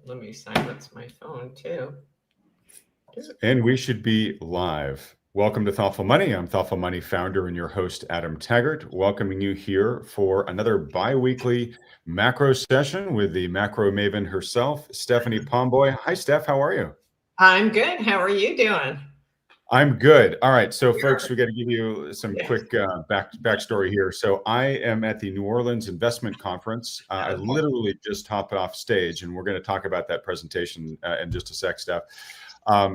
Let me silence my phone too. And we should be live. Welcome to Thoughtful Money. I'm Thoughtful Money founder and your host, Adam Taggart, welcoming you here for another bi-weekly macro session with the macro maven herself, Stephanie Pomboy. Hi, Steph. How are you? I'm good. How are you doing? I'm good. All right. So, folks, we got to give you some quick backstory here. So I am at the New Orleans Investment Conference. I literally just hopped off stage, and we're going to talk about that presentation in just a sec, Steph.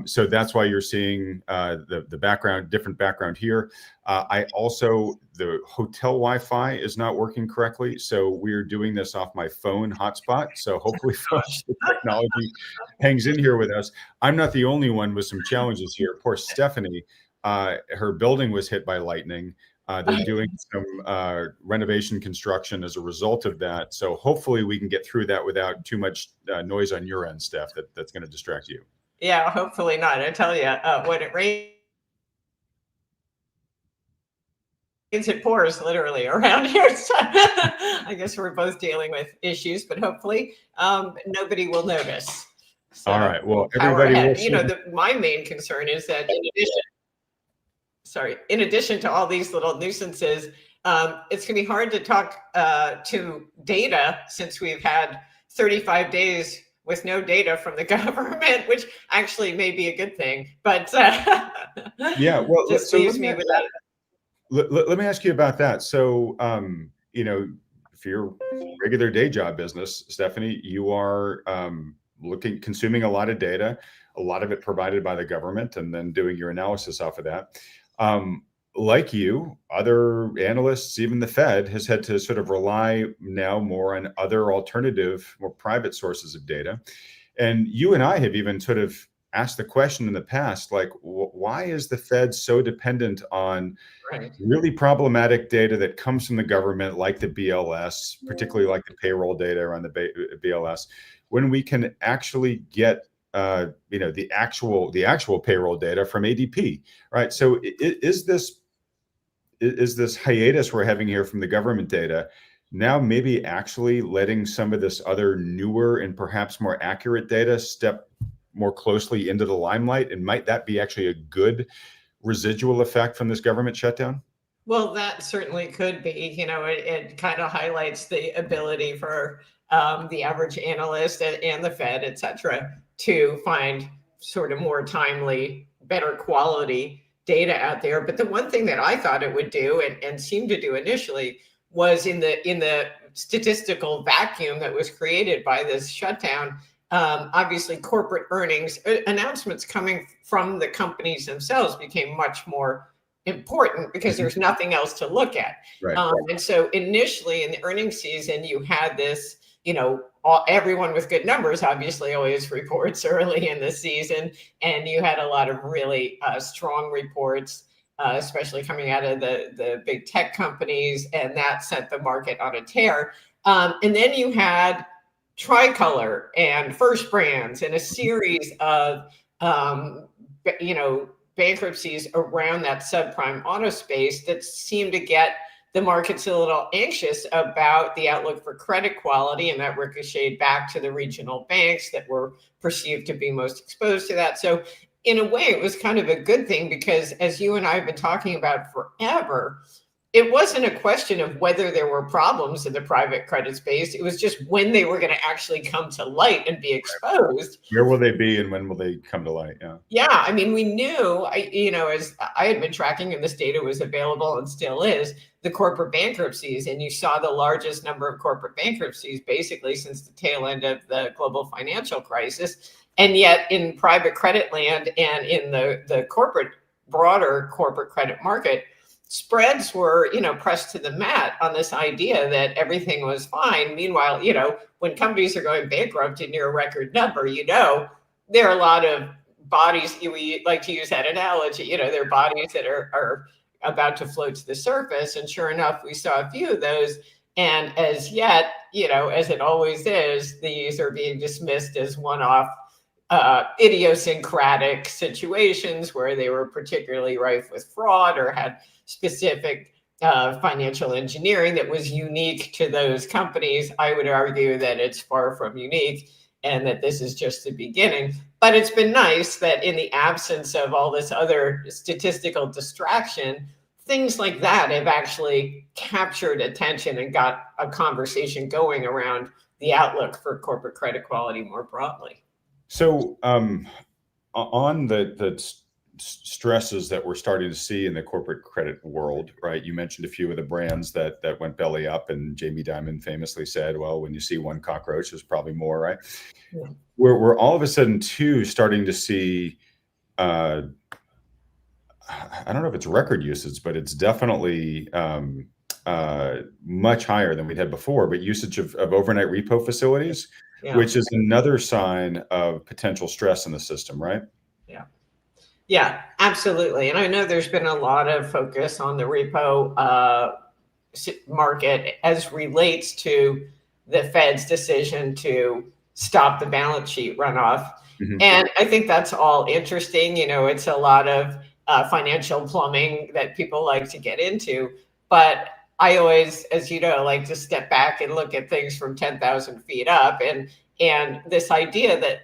So that's why you're seeing the background, different background here. I also, the hotel Wi-Fi is not working correctly. So we're doing this off my phone hotspot. So hopefully folks, the technology hangs in here with us. I'm not the only one with some challenges here. Poor Stephanie, her building was hit by lightning. They're doing some renovation construction as a result of that. So hopefully we can get through that without too much noise on your end, Steph, that's going to distract you. Yeah, hopefully not. I tell you, when it rains, it pours literally around here. So I guess we're both dealing with issues, but hopefully nobody will notice. So, all right. Well, everybody will. You know, my main concern is that in addition to all these little nuisances, it's going to be hard to talk to data since we've had 35 days with no data from the government, which actually may be a good thing, but yeah, well, just leaves me with that. Let me ask you about that. So, you know, for your regular day job business, Stephanie, you are consuming a lot of data, a lot of it provided by the government, and then doing your analysis off of that. Like you, other analysts, even the Fed, has had to sort of rely now more on other alternative, more private sources of data. And you and I have even sort of asked the question in the past, like, why is the Fed so dependent on really problematic data that comes from the government, like the BLS, particularly like the payroll data around the BLS, when we can actually get you know, the actual payroll data from ADP, right? So is this hiatus we're having here from the government data now maybe actually letting some of this other newer and perhaps more accurate data step more closely into the limelight? And might that be actually a good residual effect from this government shutdown? Well, that certainly could be. You know, it kind of highlights the ability for the average analyst and the Fed, et cetera, to find sort of more timely, better quality data out there. But the one thing that I thought it would do and seemed to do initially was in the statistical vacuum that was created by this shutdown. Obviously, corporate earnings announcements coming from the companies themselves became much more important because there's nothing else to look at. Right. And so initially in the earnings season, you had this, you know, everyone with good numbers obviously always reports early in the season. And you had a lot of really strong reports, especially coming out of the big tech companies. And that set the market on a tear. And then you had Tricolor and First Brands and a series of, you know, bankruptcies around that subprime auto space that seemed to get the markets a little anxious about the outlook for credit quality, and that ricocheted back to the regional banks that were perceived to be most exposed to that. So in a way, it was kind of a good thing because, as you and I have been talking about forever, it wasn't a question of whether there were problems in the private credit space. It was just when they were going to actually come to light and be exposed. Where will they be and when will they come to light? Yeah. I mean, we knew, you know, as I had been tracking and this data was available and still is, the corporate bankruptcies. And you saw the largest number of corporate bankruptcies basically since the tail end of the global financial crisis. And yet in private credit land and in the broader corporate credit market, spreads were, you know, pressed to the mat on this idea that everything was fine. Meanwhile, you know, when companies are going bankrupt and near a record number, you know, there are a lot of bodies, we like to use that analogy, you know, there are bodies that are about to float to the surface. And sure enough, we saw a few of those. And as yet, you know, as it always is, these are being dismissed as one-off idiosyncratic situations where they were particularly rife with fraud or had specific financial engineering that was unique to those companies. I would argue that it's far from unique. and that this is just the beginning. But it's been nice that in the absence of all this other statistical distraction, things like that have actually captured attention and got a conversation going around the outlook for corporate credit quality more broadly. So on the stresses that we're starting to see in the corporate credit world, right? You mentioned a few of the brands that went belly up, and Jamie Dimon famously said, well, when you see one cockroach, there's probably more, right? Yeah. We're all of a sudden too starting to see I don't know if it's record usage, but it's definitely much higher than we'd had before, but usage of overnight repo facilities, Yeah. which is another sign of potential stress in the system, right? Yeah. Yeah, absolutely. And I know there's been a lot of focus on the repo market as relates to the Fed's decision to stop the balance sheet runoff. Mm-hmm. And I think that's all interesting. You know, it's a lot of financial plumbing that people like to get into. But I always, as you know, like to step back and look at things from 10,000 feet up. And this idea that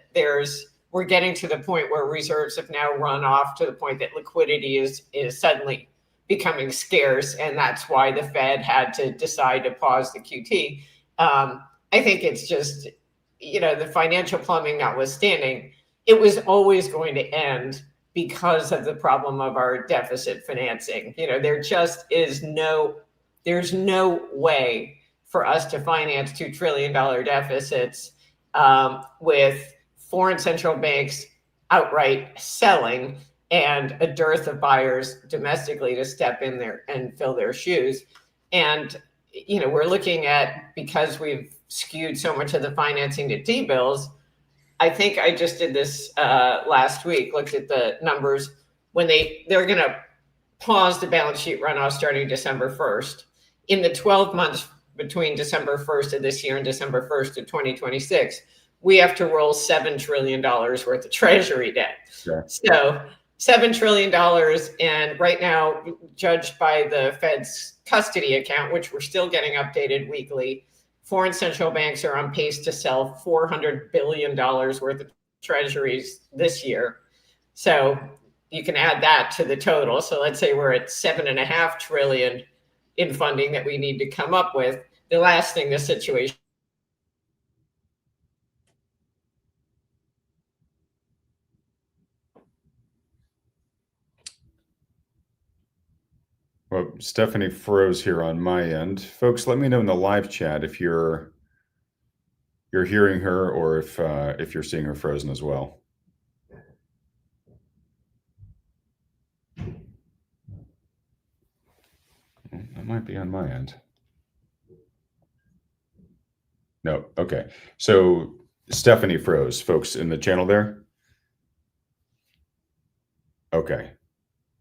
we're getting to the point where reserves have now run off to the point that liquidity is suddenly becoming scarce. And that's why the Fed had to decide to pause the QT. I think it's just, you know, the financial plumbing notwithstanding, it was always going to end because of the problem of our deficit financing. You know, there just is there's no way for us to finance $2 trillion deficits with foreign central banks outright selling and a dearth of buyers domestically to step in there and fill their shoes. And, you know, we're looking at, because we've skewed so much of the financing to T-bills, I think I just did this last week, looked at the numbers when they're going to pause the balance sheet runoff starting December 1st. In the 12 months between December 1st of this year and December 1st of 2026, we have to roll $7 trillion worth of treasury debt. Sure. So $7 trillion. And right now, judged by the Fed's custody account, which we're still getting updated weekly, foreign central banks are on pace to sell $400 billion worth of treasuries this year. So you can add that to the total. So let's say we're at $7.5 trillion in funding that we need to come up with. The last thing this situation. Well, Stephanie froze here on my end. Folks, let me know in the live chat if you're hearing her or if you're seeing her frozen as well. That might be on my end. No, okay. So Stephanie froze, folks in the channel there. Okay.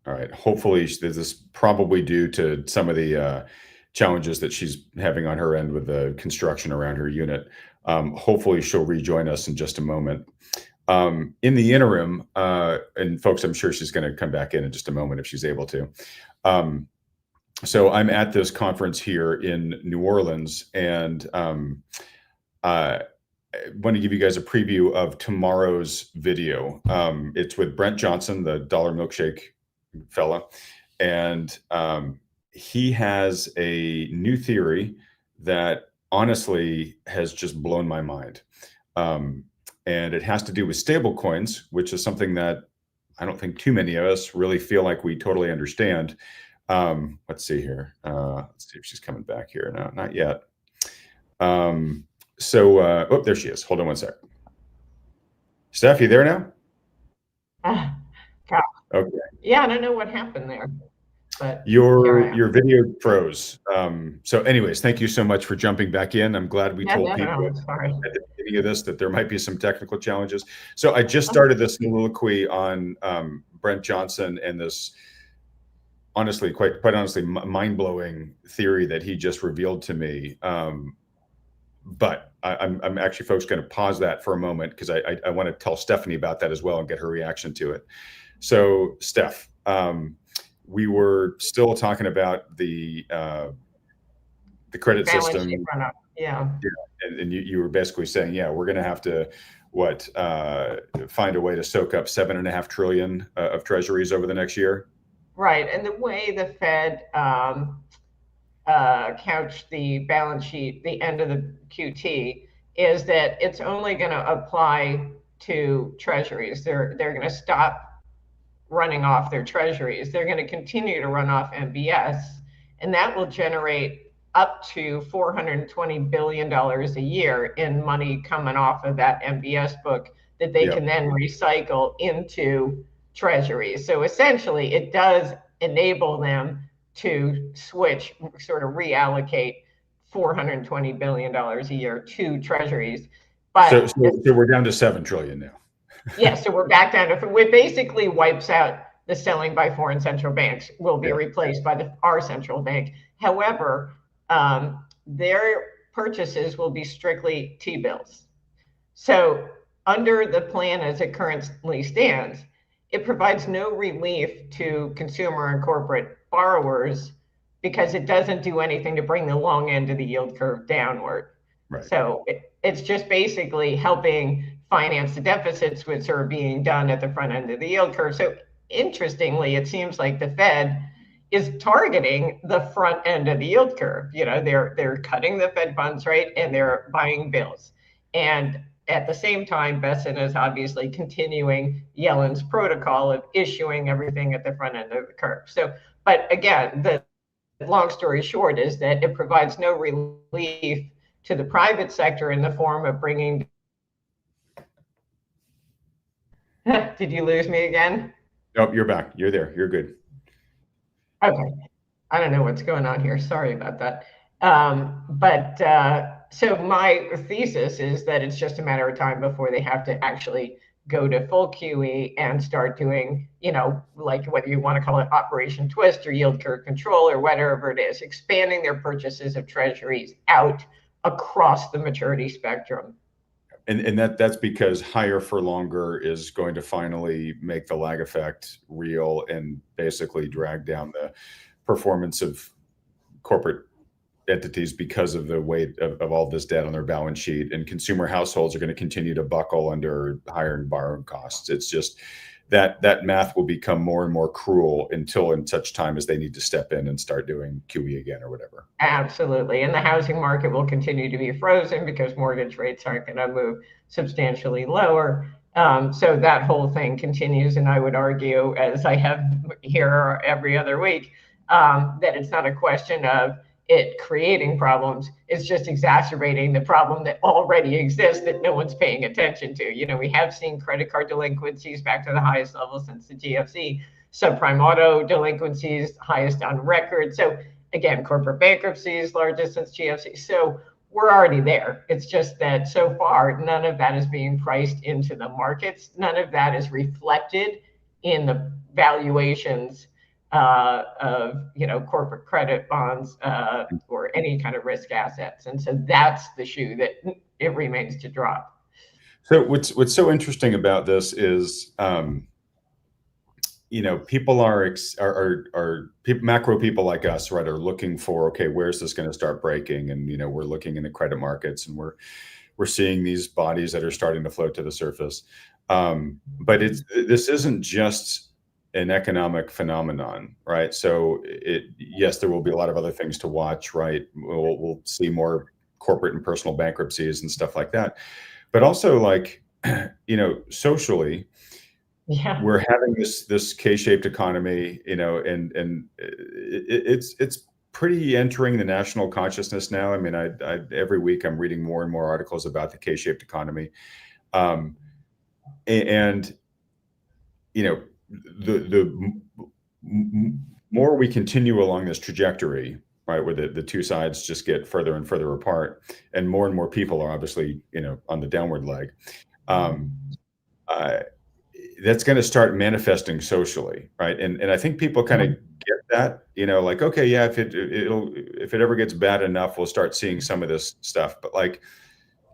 All right. Hopefully this is probably due to some of the challenges that she's having on her end with the construction around her unit. Hopefully she'll rejoin us in just a moment. In the interim, and folks, I'm sure she's going to come back in just a moment if she's able to. So I'm at this conference here in New Orleans, and I want to give you guys a preview of tomorrow's video. It's with Brent Johnson, the dollar milkshake fella, and he has a new theory that honestly has just blown my mind. And it has to do with stablecoins, which is something that I don't think too many of us really feel like we totally understand. Let's see here. Let's see if she's coming back here. No, not yet. Oh, there she is. Hold on one sec. Steph, you there now? Okay. Yeah, I don't know what happened there, but your video froze. So anyways, thank you so much for jumping back in. I'm glad we told people at the beginning of this that there might be some technical challenges. So I just started this soliloquy on Brent Johnson and this honestly, quite honestly, mind-blowing theory that he just revealed to me. But I'm actually, folks, going to pause that for a moment because I want to tell Stephanie about that as well and get her reaction to it. So, Steph, we were still talking about the credit system. Yeah. And you were basically saying, yeah, we're going to have to find a way to soak up 7.5 trillion of treasuries over the next year. Right. And the way the Fed couched the balance sheet, the end of the QT, is that it's only going to apply to treasuries. They're going to stop running off their treasuries. They're going to continue to run off MBS, and that will generate up to $420 billion a year in money coming off of that MBS book that they can then recycle into treasuries. So essentially, it does enable them to switch, sort of reallocate $420 billion a year to treasuries. But so we're down to 7 trillion now. Yeah, so we're back down to, it basically wipes out the selling by foreign central banks, will be replaced by our central bank. However, their purchases will be strictly T-bills. So under the plan as it currently stands, it provides no relief to consumer and corporate borrowers because it doesn't do anything to bring the long end of the yield curve downward. Right. So it's just basically helping finance the deficits which are being done at the front end of the yield curve. So interestingly, it seems like the Fed is targeting the front end of the yield curve. You know, they're cutting the Fed funds rate and they're buying bills. And at the same time, Besson is obviously continuing Yellen's protocol of issuing everything at the front end of the curve. So, but again, the long story short is that it provides no relief to the private sector in the form of bringing. Did you lose me again? Nope, you're back. You're there. You're good. Okay. I don't know what's going on here. Sorry about that. So my thesis is that it's just a matter of time before they have to actually go to full QE and start doing, you know, like whether you want to call it Operation Twist or yield curve control or whatever it is, expanding their purchases of treasuries out across the maturity spectrum. And that's because higher for longer is going to finally make the lag effect real and basically drag down the performance of corporate entities because of the weight of all this debt on their balance sheet, and consumer households are going to continue to buckle under higher borrowing costs. It's just that math will become more and more cruel until in such time as they need to step in and start doing QE again or whatever. Absolutely. And the housing market will continue to be frozen because mortgage rates aren't going to move substantially lower. So that whole thing continues. And I would argue, as I have here every other week, that it's not a question of it creating problems. It's just exacerbating the problem that already exists that no one's paying attention to. You know, we have seen credit card delinquencies back to the highest level since the GFC, subprime auto delinquencies, highest on record. So again, corporate bankruptcies, largest since GFC. So we're already there. It's just that so far, none of that is being priced into the markets. None of that is reflected in the valuations of, you know, corporate credit bonds or any kind of risk assets. And so that's the shoe that it remains to drop. So what's so interesting about this is, you know, people are people, macro people like us, right, are looking for, okay, where's this going to start breaking? And, you know, we're looking in the credit markets and we're seeing these bodies that are starting to float to the surface. But this isn't just an economic phenomenon, right? So yes, there will be a lot of other things to watch, right? We'll see more corporate and personal bankruptcies and stuff like that. But also, like, you know, socially, we're having this K-shaped economy, you know, and it's pretty entering the national consciousness now. I mean, I every week I'm reading more and more articles about the K-shaped economy, and you know, the more we continue along this trajectory, right, where the two sides just get further and further apart, and more people are obviously, you know, on the downward leg, that's going to start manifesting socially, right? And I think people kind of get that, you know, like, okay, yeah, if it ever gets bad enough, we'll start seeing some of this stuff. But like,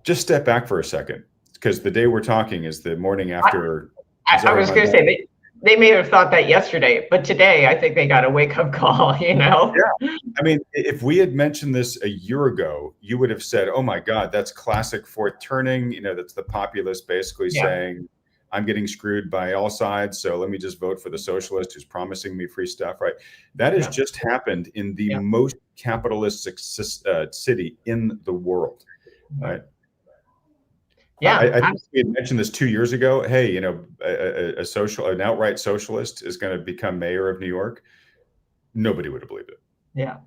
just step back for a second, because the day we're talking is the morning after. I was going to say they may have thought that yesterday, but today I think they got a wake up call, you know? Yeah. I mean, if we had mentioned this a year ago, you would have said, oh my God, that's classic fourth turning. You know, that's the populace basically Yeah, saying, I'm getting screwed by all sides. So let me just vote for the socialist who's promising me free stuff, right? That has yeah, just happened in the yeah, most capitalistic city in the world, right? yeah. I think we had mentioned this 2 years ago. Hey, you know, an outright socialist is going to become mayor of New York. Nobody would have believed it. Yeah.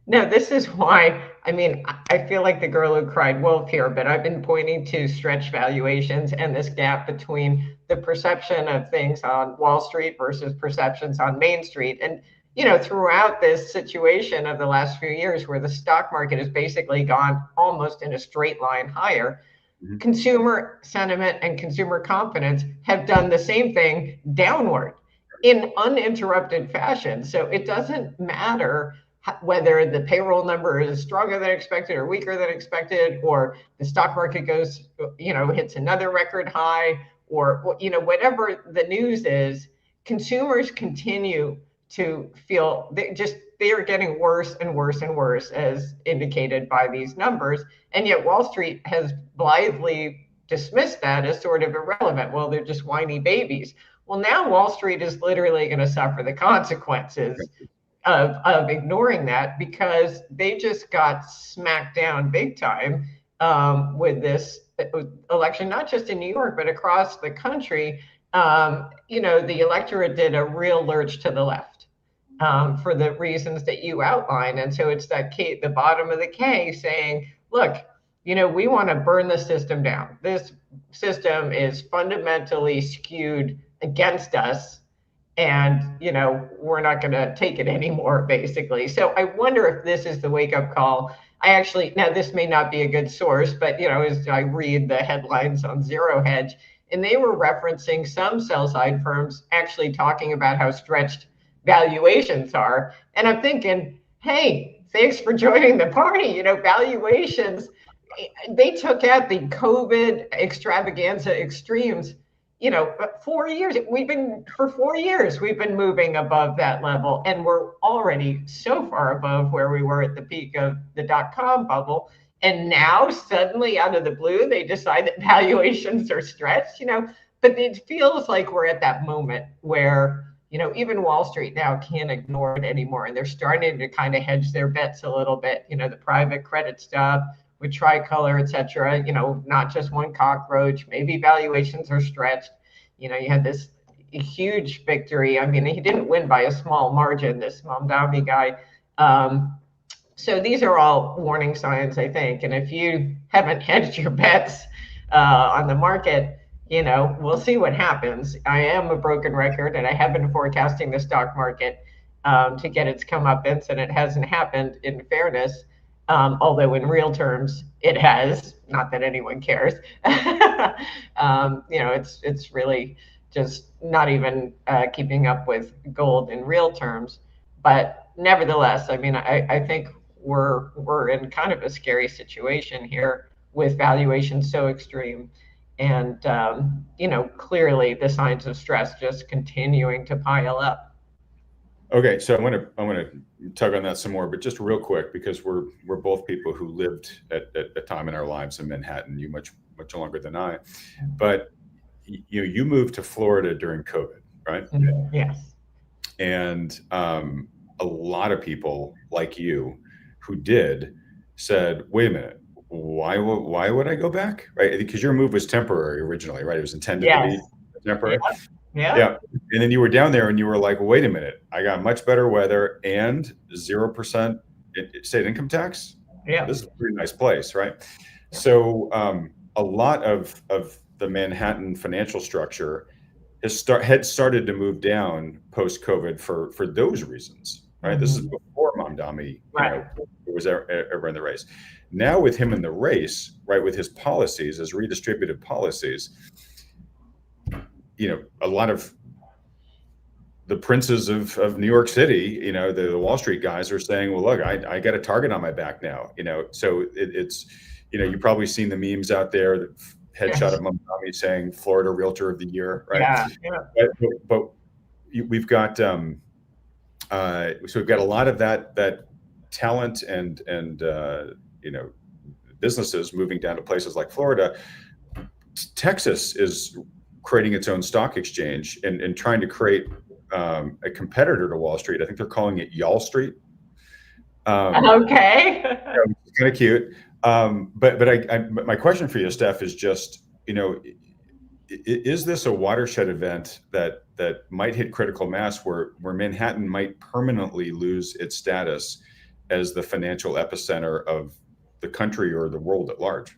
No, this is why, I mean, I feel like the girl who cried wolf here, but I've been pointing to stretch valuations and this gap between the perception of things on Wall Street versus perceptions on Main Street. And, you know, throughout this situation of the last few years where the stock market has basically gone almost in a straight line higher, Mhm. consumer sentiment and consumer confidence have done the same thing downward in uninterrupted fashion. So it doesn't matter whether the payroll number is stronger than expected or weaker than expected, or the stock market goes, you know, hits another record high, or, you know, whatever the news is, consumers continue to feel they are getting worse and worse and worse, as indicated by these numbers. And yet Wall Street has blithely dismissed that as sort of irrelevant. Well, they're just whiny babies. Well, now Wall Street is literally going to suffer the consequences of ignoring that, because they just got smacked down big time with this election, not just in New York, but across the country. You know, the electorate did a real lurch to the left for the reasons that you outlined. And so it's that K, the bottom of the K, saying, look, you know, we want to burn the system down. This system is fundamentally skewed against us, and you know, we're not going to take it anymore, basically. So I wonder if this is the wake up call. I actually, now this may not be a good source, but you know, as I read the headlines on Zero Hedge, and they were referencing some sell side firms actually talking about how stretched valuations are. And I'm thinking, hey, thanks for joining the party. You know, valuations, they took out the COVID extravaganza extremes. You know, 4 years, for 4 years, we've been moving above that level. And we're already so far above where we were at the peak of the dot-com bubble. And now suddenly out of the blue, they decide that valuations are stretched, you know, but it feels like we're at that moment where, you know, even Wall Street now can't ignore it anymore. And they're starting to kind of hedge their bets a little bit, you know, the private credit stuff with Tricolor, et cetera, you know, not just one cockroach, maybe valuations are stretched. You know, you had this huge victory. I mean, he didn't win by a small margin, this Mamdani guy. So these are all warning signs, I think. And if you haven't hedged your bets on the market, you know, we'll see what happens. I am a broken record, and I have been forecasting the stock market to get its comeuppance, and it hasn't happened, in fairness. Although in real terms, it has. Not that anyone cares. You know, it's really just not even keeping up with gold in real terms. But nevertheless, I mean, I think we're in kind of a scary situation here with valuations so extreme, and you know, clearly the signs of stress just continuing to pile up. Okay, so I want to tug on that some more, but just real quick, because we're both people who lived at a time in our lives in Manhattan. You much longer than I, but you moved to Florida during COVID, right? Yes. And a lot of people like you who did said, "Wait a minute, why would I go back?" Right? Because your move was temporary originally, right? It was intended to Yes. be temporary. Yeah. Yeah. And then you were down there and you were like, wait a minute, I got much better weather and 0% state income tax. Yeah. This is a pretty nice place, right? So a lot of the Manhattan financial structure had started to move down post-COVID for those reasons, right? This is before Mamdani, was ever in the race. Now with him in the race, right, with his policies, his redistributive policies, you know, a lot of the princes of New York City, you know, the Wall Street guys are saying, well, look, I got a target on my back now, you know, so it's, you know, you've probably seen the memes out there, the headshot of Mamdani saying Florida Realtor of the Year, right? Yeah. But we've got so we've got a lot of that talent and businesses moving down to places like Florida. Texas is creating its own stock exchange and trying to create a competitor to Wall Street. I think they're calling it Y'all Street. Okay. It's kind of cute. But my question for you, Steph, is just, is this a watershed event that might hit critical mass where Manhattan might permanently lose its status as the financial epicenter of the country or the world at large?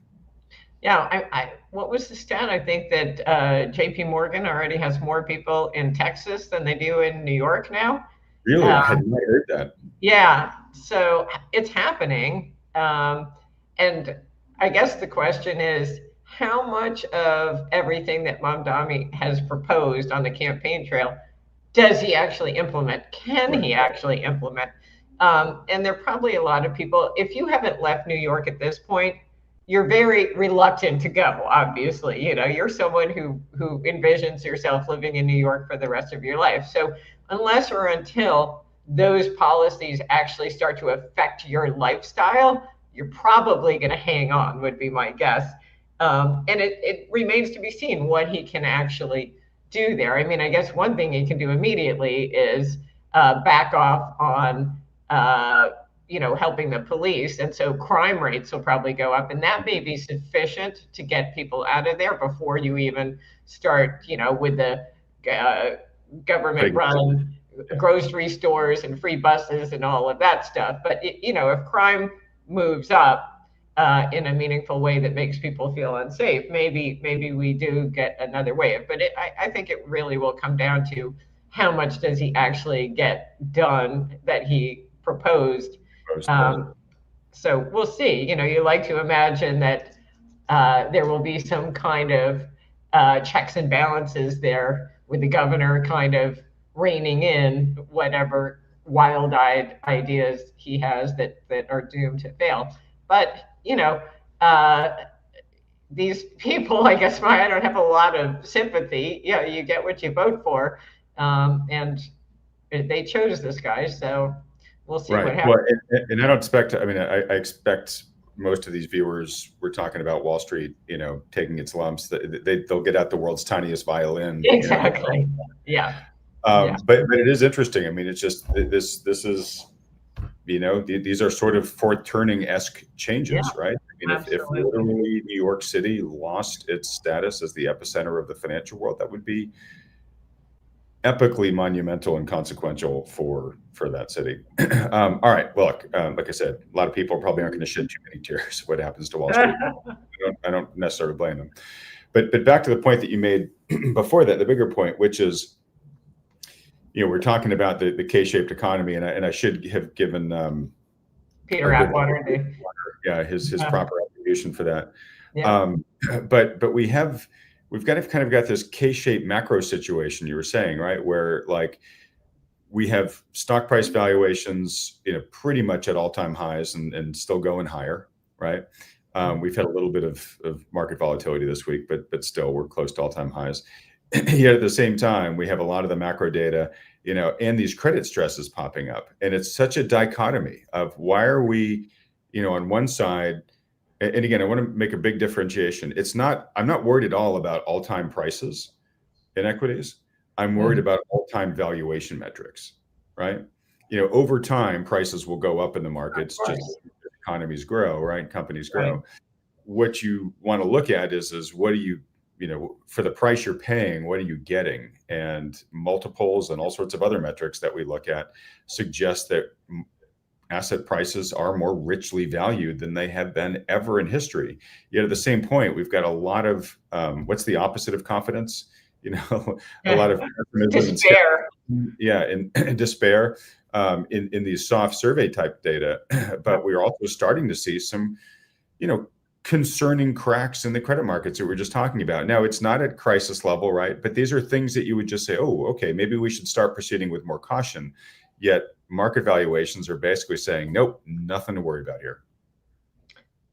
Yeah, what was the stat? I think that JP Morgan already has more people in Texas than they do in New York now. Really? I had not heard that. Yeah, so it's happening. And I guess the question is, how much of everything that Mamdani has proposed on the campaign trail does he actually implement? Can he actually implement? And there are probably a lot of people, if you haven't left New York at this point, you're very reluctant to go, obviously. You're someone who envisions yourself living in New York for the rest of your life. So unless or until those policies actually start to affect your lifestyle, you're probably going to hang on, would be my guess. And it remains to be seen what he can actually do there. I mean, I guess one thing he can do immediately is back off on helping the police. And so crime rates will probably go up, and that may be sufficient to get people out of there before you even start, with the government run grocery stores and free buses and all of that stuff. But, if crime moves up in a meaningful way that makes people feel unsafe, maybe we do get another wave. But I think it really will come down to how much does he actually get done that he proposed. So we'll see. You like to imagine that there will be some kind of checks and balances there, with the governor kind of reining in whatever wild-eyed ideas he has that are doomed to fail. But these people, I guess, I don't have a lot of sympathy. You get what you vote for, and they chose this guy, so we'll see what happens. Well, and I don't expect. I mean, I expect most of these viewers, we're talking about Wall Street, taking its lumps. They'll get out the world's tiniest violin. Exactly. Yeah. But it is interesting. I mean, it's just this is, these are sort of Fourth Turning-esque changes, right? I mean, if literally New York City lost its status as the epicenter of the financial world, that would be epically monumental and consequential for that city. All right. Well, look, like I said, a lot of people probably aren't going to shed too many tears what happens to Wall Street. I don't necessarily blame them. But back to the point that you made before that, the bigger point, which is, we're talking about the K-shaped economy, and I should have given Peter Atwater his proper attribution for that. Yeah. But we've kind of got this K-shaped macro situation you were saying, right? Where like we have stock price valuations, pretty much at all-time highs and still going higher, right? We've had a little bit of market volatility this week, but still we're close to all-time highs. Yet at the same time, we have a lot of the macro data, and these credit stresses popping up. And it's such a dichotomy of why are we, on one side, and again, I want to make a big differentiation. I'm not worried at all about all-time prices in equities. I'm worried about all-time valuation metrics, right? Over time, prices will go up in the markets just as economies grow, right? Companies grow. Right. What you want to look at is what do you, for the price you're paying, what are you getting? And multiples and all sorts of other metrics that we look at suggest that asset prices are more richly valued than they have been ever in history. Yet at the same point, we've got a lot of, what's the opposite of confidence? A lot of despair. And despair in these soft survey type data. But we're also starting to see some, concerning cracks in the credit markets that we're just talking about. Now, it's not at crisis level, right? But these are things that you would just say, oh, okay, maybe we should start proceeding with more caution. Yet market valuations are basically saying, nope, nothing to worry about here.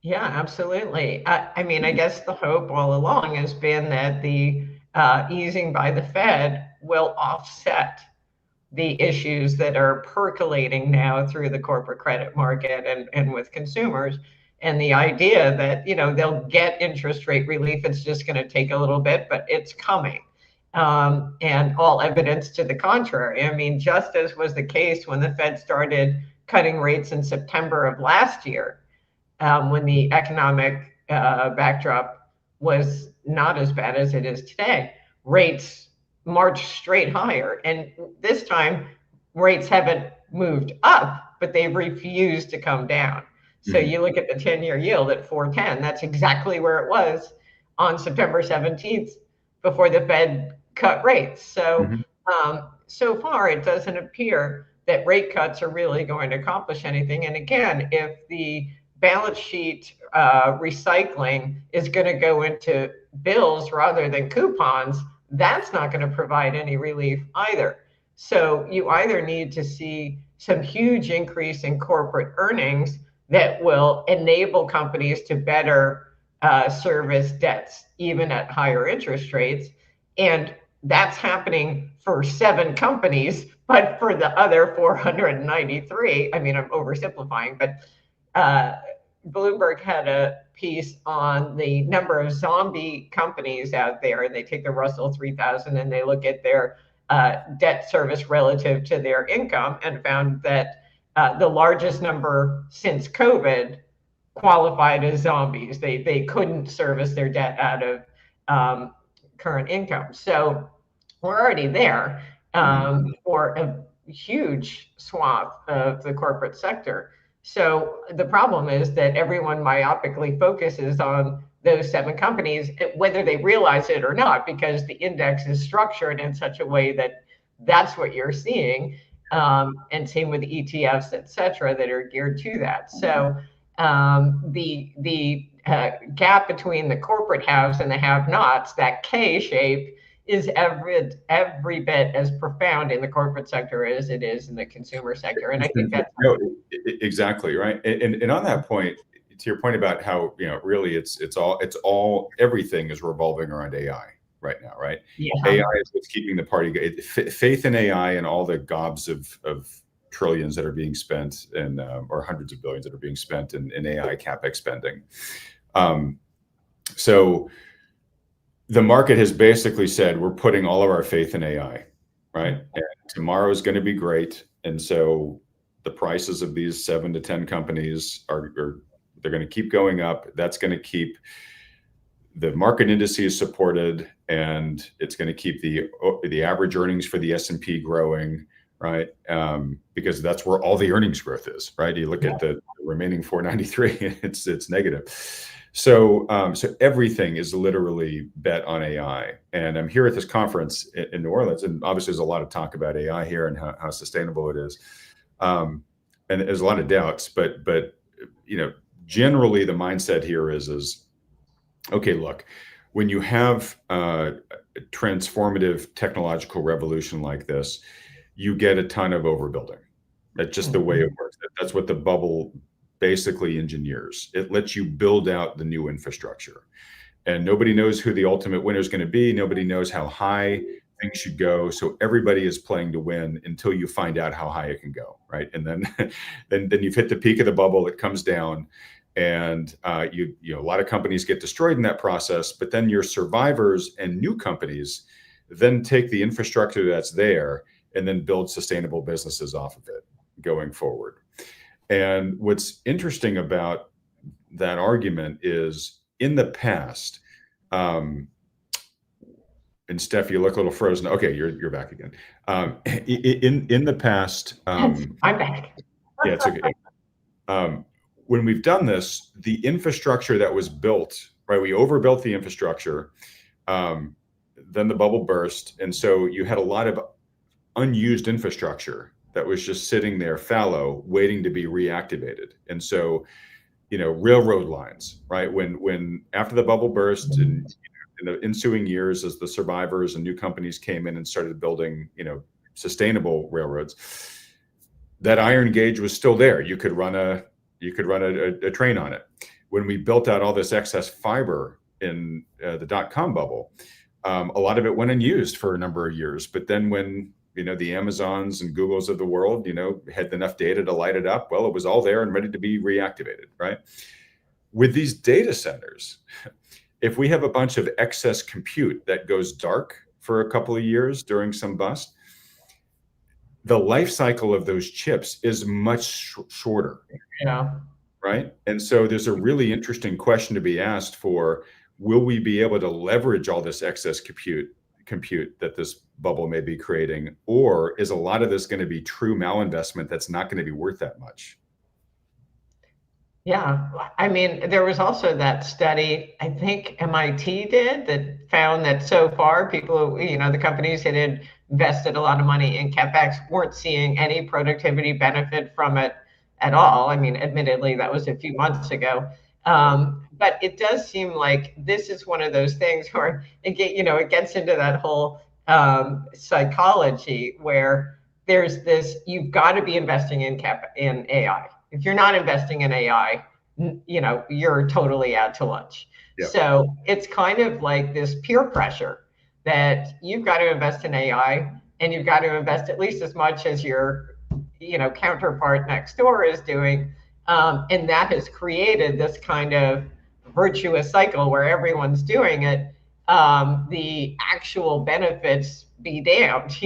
Yeah, absolutely. I mean, I guess the hope all along has been that the easing by the Fed will offset the issues that are percolating now through the corporate credit market and with consumers. And the idea that, they'll get interest rate relief, it's just going to take a little bit, but it's coming. And all evidence to the contrary. I mean, just as was the case when the Fed started cutting rates in September of last year, when the economic backdrop was not as bad as it is today, rates marched straight higher. And this time, rates haven't moved up, but they've refused to come down. So you look at the 10-year yield at 4.10, that's exactly where it was on September 17th before the Fed cut rates. So, so far, it doesn't appear that rate cuts are really going to accomplish anything. And again, if the balance sheet recycling is going to go into bills rather than coupons, that's not going to provide any relief either. So you either need to see some huge increase in corporate earnings that will enable companies to better service debts, even at higher interest rates. And that's happening for 7 companies, but for the other 493, I mean, I'm oversimplifying, but Bloomberg had a piece on the number of zombie companies out there, and they take the Russell 3000 and they look at their debt service relative to their income, and found that the largest number since COVID qualified as zombies. They couldn't service their debt out of current income. So we're already there for a huge swath of the corporate sector. So the problem is that everyone myopically focuses on those 7 companies, whether they realize it or not, because the index is structured in such a way that that's what you're seeing. And same with ETFs, et cetera, that are geared to that. So the gap between the corporate haves and the have-nots, that K shape, is every bit as profound in the corporate sector as it is in the consumer sector. And I think that's exactly right. And on that point, to your point about how, really it's all everything is revolving around AI right now, right? Yeah. AI is what's keeping the party. Faith in AI and all the gobs of trillions that are being spent, and or hundreds of billions that are being spent in AI capex spending. So the market has basically said, we're putting all of our faith in AI, right? And tomorrow is going to be great. And so the prices of these 7 to 10 companies are they're going to keep going up. That's going to keep the market indices supported, and it's going to keep the average earnings for the S&P growing, right? Because that's where all the earnings growth is, right? You look at the remaining 493, it's negative. So everything is literally bet on AI. And I'm here at this conference in New Orleans, and obviously there's a lot of talk about AI here and how sustainable it is. And there's a lot of doubts, but generally the mindset here is okay, look, when you have a transformative technological revolution like this, you get a ton of overbuilding. That's just the way it works. That's what the bubble basically engineers. It lets you build out the new infrastructure. And nobody knows who the ultimate winner is going to be. Nobody knows how high things should go. So everybody is playing to win until you find out how high it can go, right? And then you've hit the peak of the bubble, it comes down. And a lot of companies get destroyed in that process, but then your survivors and new companies then take the infrastructure that's there and then build sustainable businesses off of it going forward. And what's interesting about that argument is in the past, and Steph, you look a little frozen. Okay, you're back again. In the past, I'm back. Yeah, it's okay. When we've done this, the infrastructure that was built, right? We overbuilt the infrastructure, then the bubble burst. And so you had a lot of unused infrastructure that was just sitting there fallow, waiting to be reactivated. And so, railroad lines, right? When after the bubble burst and in the ensuing years, as the survivors and new companies came in and started building, sustainable railroads, that iron gauge was still there. You could run a train on it. When we built out all this excess fiber in the .com bubble, a lot of it went unused for a number of years. But then when the Amazons and Googles of the world, had enough data to light it up. Well, it was all there and ready to be reactivated, right? With these data centers, if we have a bunch of excess compute that goes dark for a couple of years during some bust, the life cycle of those chips is much shorter. Yeah. Right. And so there's a really interesting question to be asked for, will we be able to leverage all this excess compute that this bubble may be creating, or is a lot of this going to be true malinvestment that's not going to be worth that much? Yeah, I mean, there was also that study, I think MIT did, that found that so far people, the companies that had invested a lot of money in capex weren't seeing any productivity benefit from it at all. I mean, admittedly, that was a few months ago. But it does seem like this is one of those things where it gets into that whole psychology where there's this, you've got to be investing in AI. If you're not investing in AI, you're totally out to lunch. Yep. So it's kind of like this peer pressure that you've got to invest in AI, and you've got to invest at least as much as your counterpart next door is doing. And that has created this kind of virtuous cycle where everyone's doing it. The actual benefits be damned,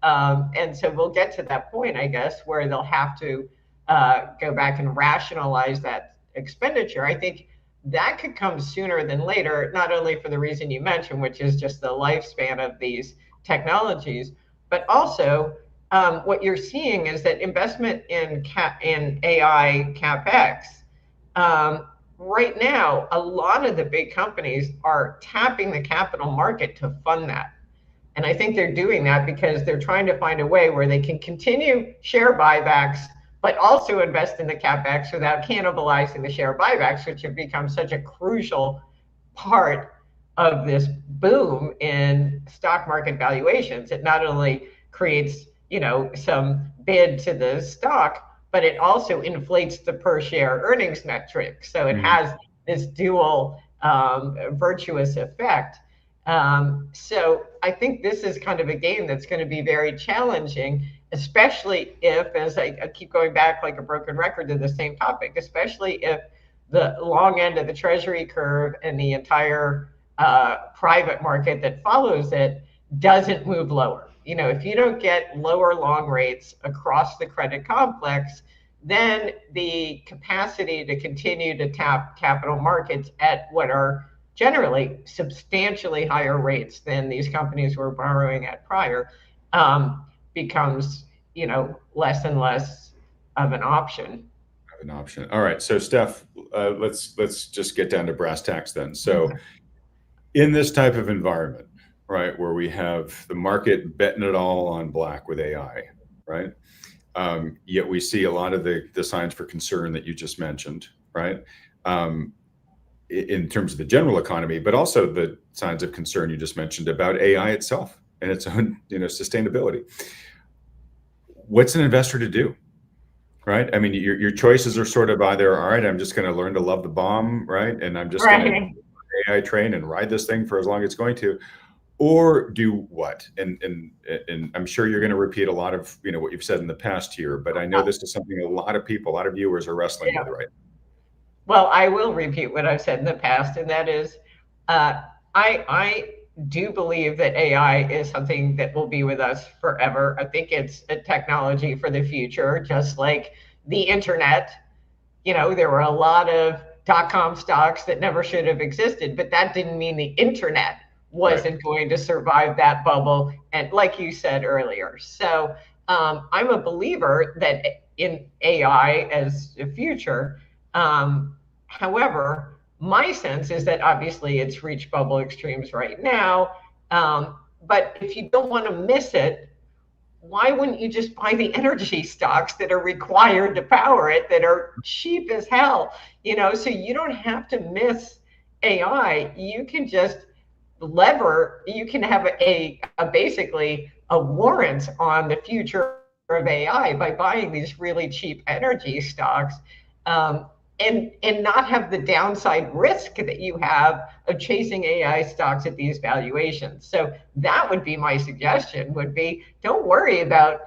and so we'll get to that point, I guess, where they'll have to go back and rationalize that expenditure. I think that could come sooner than later, not only for the reason you mentioned, which is just the lifespan of these technologies, but also what you're seeing is that investment in AI capex, right now, a lot of the big companies are tapping the capital market to fund that. And I think they're doing that because they're trying to find a way where they can continue share buybacks, but also invest in the capex without cannibalizing the share buybacks, which have become such a crucial part of this boom in stock market valuations. It not only creates, some bid to the stock, but it also inflates the per share earnings metric. So it has this dual virtuous effect. So I think this is kind of a game that's going to be very challenging, especially if, as I keep going back like a broken record to the same topic, especially if the long end of the treasury curve and the entire private market that follows it doesn't move lower. If you don't get lower long rates across the credit complex, then the capacity to continue to tap capital markets at what are generally substantially higher rates than these companies were borrowing at prior becomes, less and less of an option. All right. So Steph, let's just get down to brass tacks then. So in this type of environment, right, where we have the market betting it all on black with AI, right? Yet we see a lot of the signs for concern that you just mentioned, right? In terms of the general economy, but also the signs of concern you just mentioned about AI itself and its own, sustainability. What's an investor to do, right? I mean, your choices are sort of either, all right, I'm just going to learn to love the bomb, right? And I'm just going to AI train and ride this thing for as long as it's going to, or do what? And I'm sure you're going to repeat a lot of, what you've said in the past here, but I know this is something a lot of people, a lot of viewers are wrestling with right now. Well, I will repeat what I've said in the past, and that is, I do believe that AI is something that will be with us forever. I think it's a technology for the future, just like the internet. There were a lot of .com stocks that never should have existed, but that didn't mean the internet wasn't going to survive that bubble. And like you said earlier, so I'm a believer that in AI as a future. However, my sense is that obviously it's reached bubble extremes right now. But if you don't want to miss it, why wouldn't you just buy the energy stocks that are required to power it, that are cheap as hell? So you don't have to miss AI. You can just you can have a basically a warrant on the future of AI by buying these really cheap energy stocks. and not have the downside risk that you have of chasing AI stocks at these valuations. So that would be my suggestion, would be don't worry about,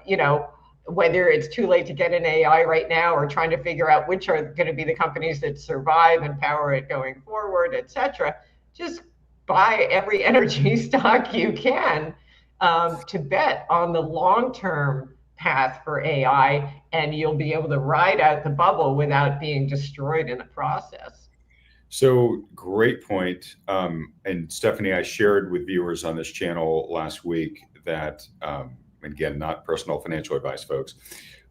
whether it's too late to get an AI right now or trying to figure out which are going to be the companies that survive and power it going forward, et cetera. Just buy every energy stock you can, to bet on the long-term path for AI, and you'll be able to ride out the bubble without being destroyed in the process. So great point. And Stephanie, I shared with viewers on this channel last week that, again, not personal financial advice, folks,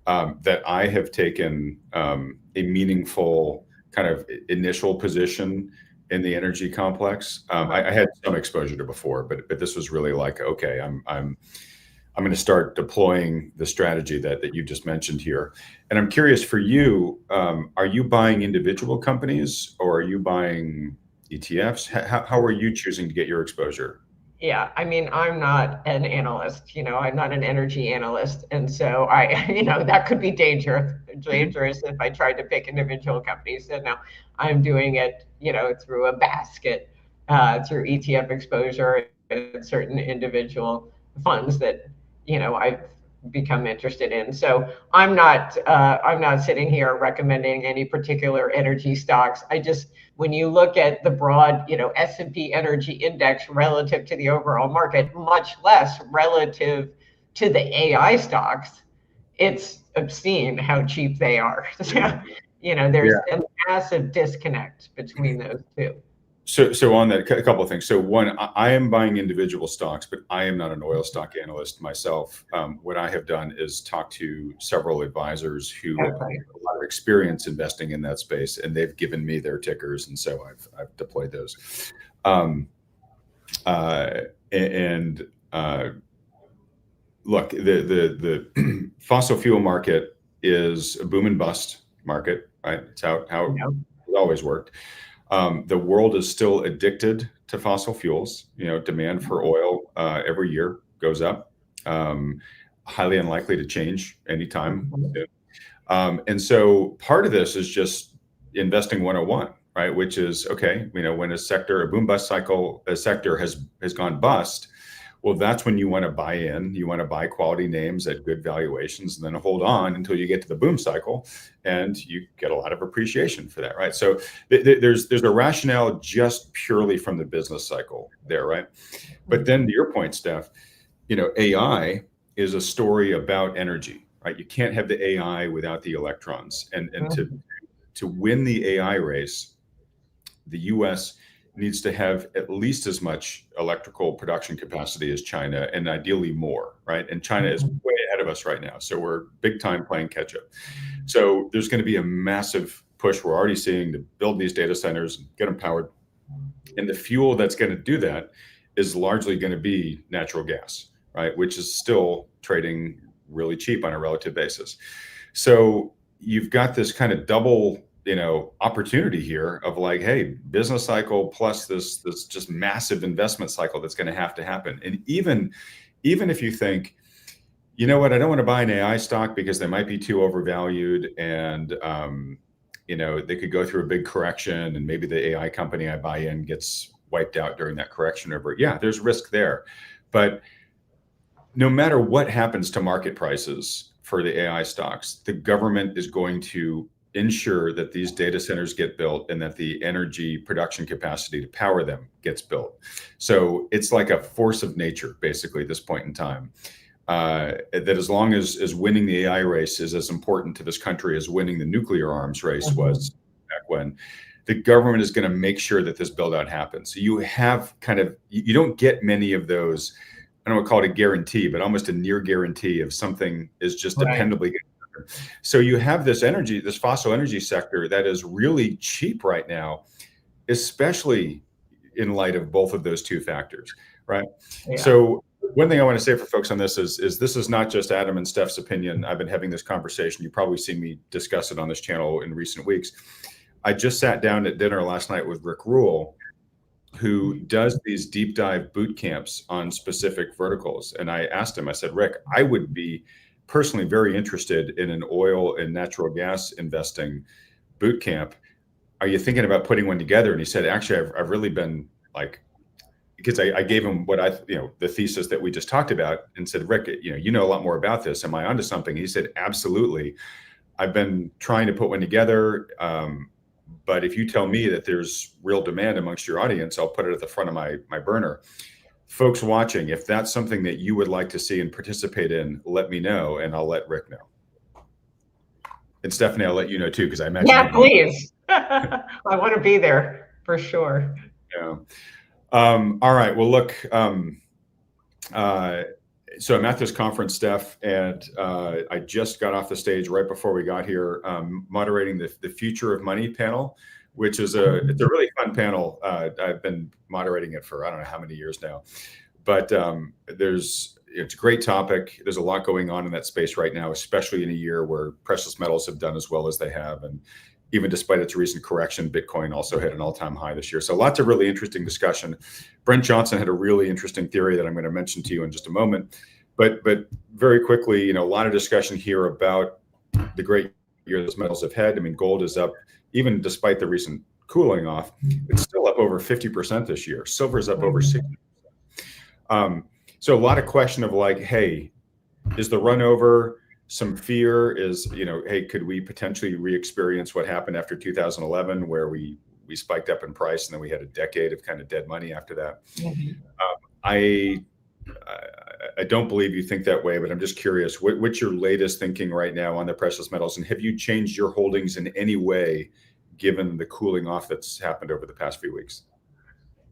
that I have taken a meaningful kind of initial position in the energy complex. I had some exposure to before, but this was really like, okay, I'm going to start deploying the strategy that you just mentioned here. And I'm curious for you, are you buying individual companies or are you buying ETFs? How are you choosing to get your exposure? Yeah, I mean, I'm not an analyst, I'm not an energy analyst. And so that could be dangerous if I tried to pick individual companies. So no, I'm doing it, through a basket, through ETF exposure and certain individual funds that, I've become interested in. So I'm not sitting here recommending any particular energy stocks. When you look at the broad, S&P energy index relative to the overall market, much less relative to the AI stocks, it's obscene how cheap they are. There's a massive disconnect between those two. So on that, a couple of things. So one, I am buying individual stocks, but I am not an oil stock analyst myself. What I have done is talk to several advisors who have a lot of experience investing in that space, and they've given me their tickers, and so I've deployed those. Look, the fossil fuel market is a boom and bust market, right? It's how it always worked. The world is still addicted to fossil fuels. Demand for oil every year goes up. Highly unlikely to change anytime soon. And so part of this is just investing 101, right? Which is, okay, when a boom bust cycle, a sector has gone bust, well, that's when you want to buy in. You want to buy quality names at good valuations, and then hold on until you get to the boom cycle, and you get a lot of appreciation for that, right? So there's a rationale just purely from the business cycle there, right? But then to your point, Steph, AI is a story about energy, right? You can't have the AI without the electrons, and to win the AI race, the U.S. needs to have at least as much electrical production capacity as China, and ideally more, right? And China is way ahead of us right now. So we're big time playing catch up. So there's going to be a massive push we're already seeing to build these data centers and get them powered. And the fuel that's going to do that is largely going to be natural gas, right? Which is still trading really cheap on a relative basis. So you've got this kind of double opportunity here of like, hey, business cycle plus this just massive investment cycle that's going to have to happen. And even if you think, I don't want to buy an AI stock because they might be too overvalued, and they could go through a big correction, and maybe the AI company I buy in gets wiped out during that correction over. Yeah, there's risk there. But no matter what happens to market prices for the AI stocks, the government is going to ensure that these data centers get built and that the energy production capacity to power them gets built. So it's like a force of nature, basically, at this point in time. That as long as winning the AI race is as important to this country as winning the nuclear arms race was back when, the government is going to make sure that this build out happens. So you have you don't get many of those, I don't want to call it a guarantee, but almost a near guarantee of something is just dependably getting. So you have this fossil energy sector that is really cheap right now, especially in light of both of those two factors, right? Yeah. So one thing I want to say for folks on this is this is not just Adam and Steph's opinion. I've been having this conversation. You probably see me discuss it on this channel in recent weeks. I just sat down at dinner last night with Rick Rule, who does these deep dive boot camps on specific verticals. And I asked him, I said, Rick, I would be personally very interested in an oil and natural gas investing boot camp are you thinking about putting one together? And he said, actually, I've really been like, because I gave him what the thesis that we just talked about, and said, Rick, you know a lot more about this. Am I onto something? He said, absolutely. I've been trying to put one together. But if you tell me that there's real demand amongst your audience, I'll put it at the front of my burner. Folks watching, if that's something that you would like to see and participate in, let me know, and I'll let Rick know. And Stephanie, I'll let you know too, because I imagine. Yeah, please. I want to be there for sure. Yeah. All right. Well, look. So I'm at this conference, Steph, and I just got off the stage right before we got here, moderating the Future of Money panel, which is it's a really fun panel. I've been moderating it for I don't know how many years now, but it's a great topic. There's a lot going on in that space right now, especially in a year where precious metals have done as well as they have, and even despite its recent correction, Bitcoin also hit an all-time high this year. So lots of really interesting discussion. Brent Johnson had a really interesting theory that I'm going to mention to you in just a moment. But very quickly, a lot of discussion here about the great year those metals have had. I mean, gold is up, even despite the recent cooling off, it's still up over 50% this year. Silver is up over 60%. So a lot of question of like, hey, is the run over? Some fear is, hey, could we potentially re-experience what happened after 2011, where we spiked up in price and then we had a decade of kind of dead money after that? Mm-hmm. I don't believe you think that way, but I'm just curious, what's your latest thinking right now on the precious metals? And have you changed your holdings in any way, given the cooling off that's happened over the past few weeks?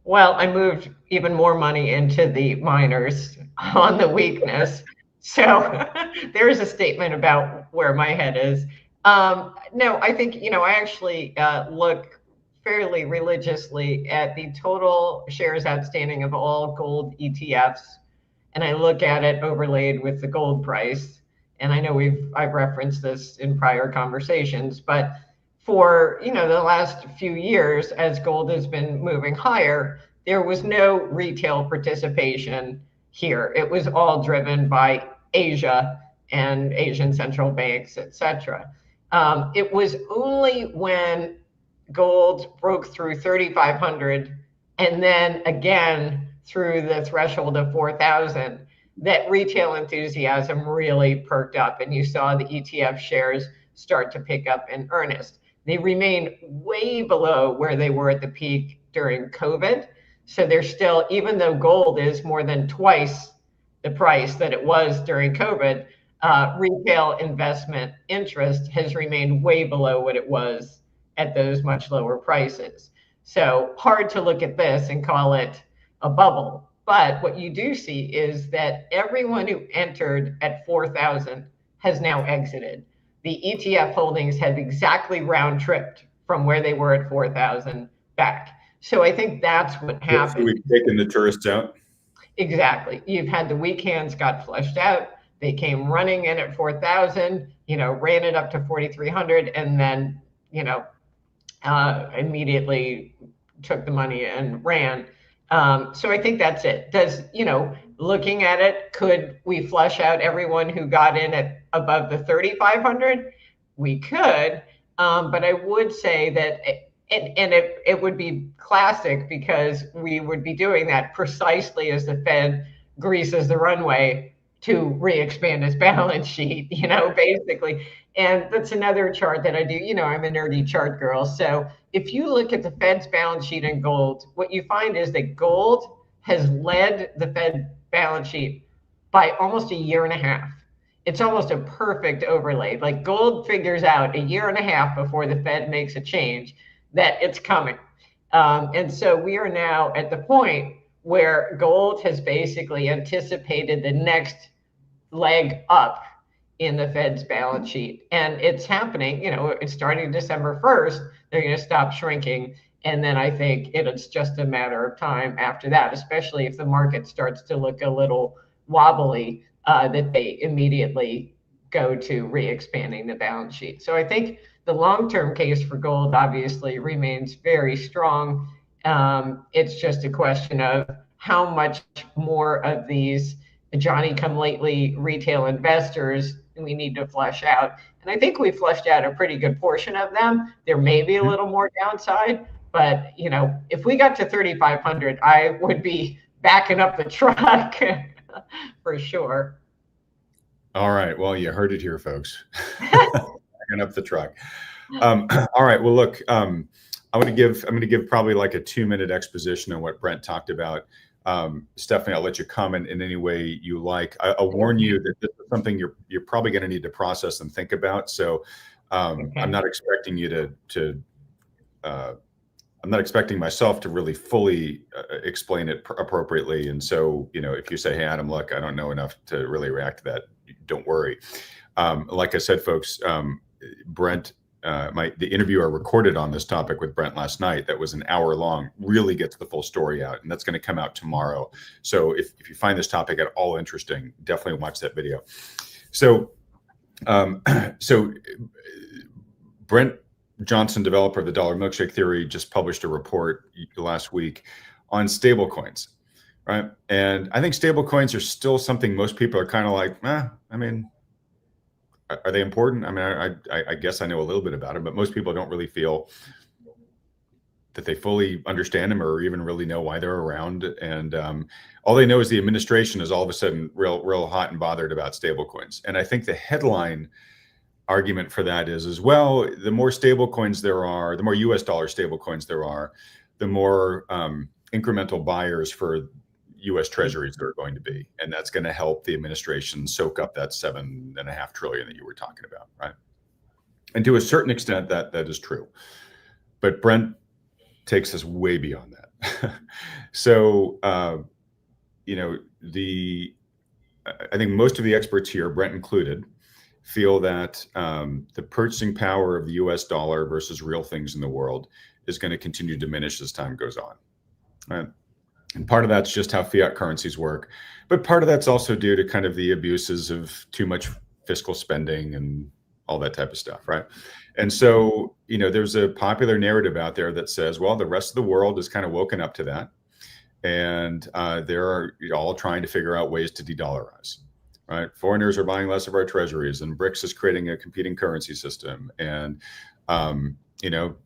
Well, I moved even more money into the miners on the weakness. So there is a statement about where my head is. No, I think, I actually look fairly religiously at the total shares outstanding of all gold ETFs. And I look at it overlaid with the gold price. And I know I've referenced this in prior conversations, but for, the last few years, as gold has been moving higher, there was no retail participation here. It was all driven by Asia and Asian central banks, et cetera. It was only when gold broke through 3,500 and then again through the threshold of 4,000 that retail enthusiasm really perked up, and you saw the ETF shares start to pick up in earnest. They remain way below where they were at the peak during COVID. So they're still, even though gold is more than twice the price that it was during COVID, retail investment interest has remained way below what it was at those much lower prices. So hard to look at this and call it a bubble. But what you do see is that everyone who entered at 4,000 has now exited. The ETF holdings have exactly round tripped from where they were at 4,000 back. So I think that's what happened. So we've taken the tourists out? Exactly. You've had the weak hands got flushed out. They came running in at 4,000, ran it up to 4,300, and then, immediately took the money and ran. So I think that's it. Looking at it, could we flush out everyone who got in at above the 3,500? We could, but I would say that, it would be classic, because we would be doing that precisely as the Fed greases the runway to re-expand its balance sheet, basically. And that's another chart that I do. I'm a nerdy chart girl. So if you look at the Fed's balance sheet in gold, what you find is that gold has led the Fed balance sheet by almost a year and a half. It's almost a perfect overlay. Like, gold figures out a year and a half before the Fed makes a change that it's coming. And so we are now at the point where gold has basically anticipated the next leg up in the Fed's balance sheet. And it's happening, it's starting December 1st, they're going to stop shrinking. And then I think it's just a matter of time after that, especially if the market starts to look a little wobbly, that they immediately go to re-expanding the balance sheet. So I think the long-term case for gold obviously remains very strong. It's just a question of how much more of these Johnny come lately retail investors we need to flush out. And I think we flushed out a pretty good portion of them. There may be a little more downside, but if we got to 3,500, I would be backing up the truck for sure. All right. Well, you heard it here, folks. Backing up the truck. All right. Well, look, I'm going to give probably like a 2-minute exposition on what Brent talked about. Stephanie, I'll let you comment in any way you like. I'll warn you that this is something you're probably going to need to process and think about. So I'm not expecting you I'm not expecting myself to really fully explain it appropriately. And so, if you say, hey, Adam, look, I don't know enough to really react to that, don't worry. Like I said, folks, Brent, the interview I recorded on this topic with Brent last night, that was an hour long, really gets the full story out, and that's going to come out tomorrow. So if you find this topic at all interesting, definitely watch that video. So Brent Johnson, developer of the dollar milkshake theory, just published a report last week on stablecoins, right? And I think stablecoins are still something most people are kind of like, I mean, are they important? I mean, I guess I know a little bit about them, but most people don't really feel that they fully understand them or even really know why they're around. And all they know is the administration is all of a sudden real hot and bothered about stablecoins. And I think the headline argument for that is well, the more stablecoins there are, the more US dollar stablecoins there are, the more incremental buyers for US treasuries there are going to be. And that's going to help the administration soak up that $7.5 trillion that you were talking about, right? And to a certain extent, that is true. But Brent takes us way beyond that. So, I think most of the experts here, Brent included, feel that the purchasing power of the US dollar versus real things in the world is going to continue to diminish as time goes on. Right? And part of that's just how fiat currencies work. But part of that's also due to kind of the abuses of too much fiscal spending and all that type of stuff, right? And so, there's a popular narrative out there that says, well, the rest of the world is kind of woken up to that. And they're all trying to figure out ways to de-dollarize. Right, foreigners are buying less of our treasuries, and BRICS is creating a competing currency system. And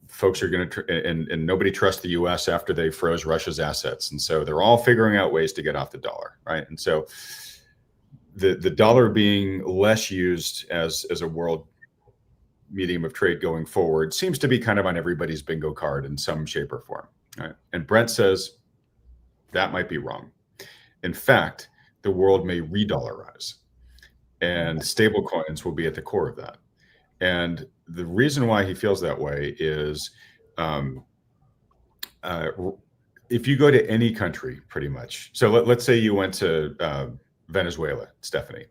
folks are going to, and nobody trusts the U.S. after they froze Russia's assets, and so they're all figuring out ways to get off the dollar, right? And so the dollar being less used as a world medium of trade going forward seems to be kind of on everybody's bingo card in some shape or form, right? And Brent says that might be wrong. In fact, the world may re-dollarize, and stablecoins will be at the core of that. And the reason why he feels that way is if you go to any country, pretty much. So let's say you went to Venezuela, Stephanie,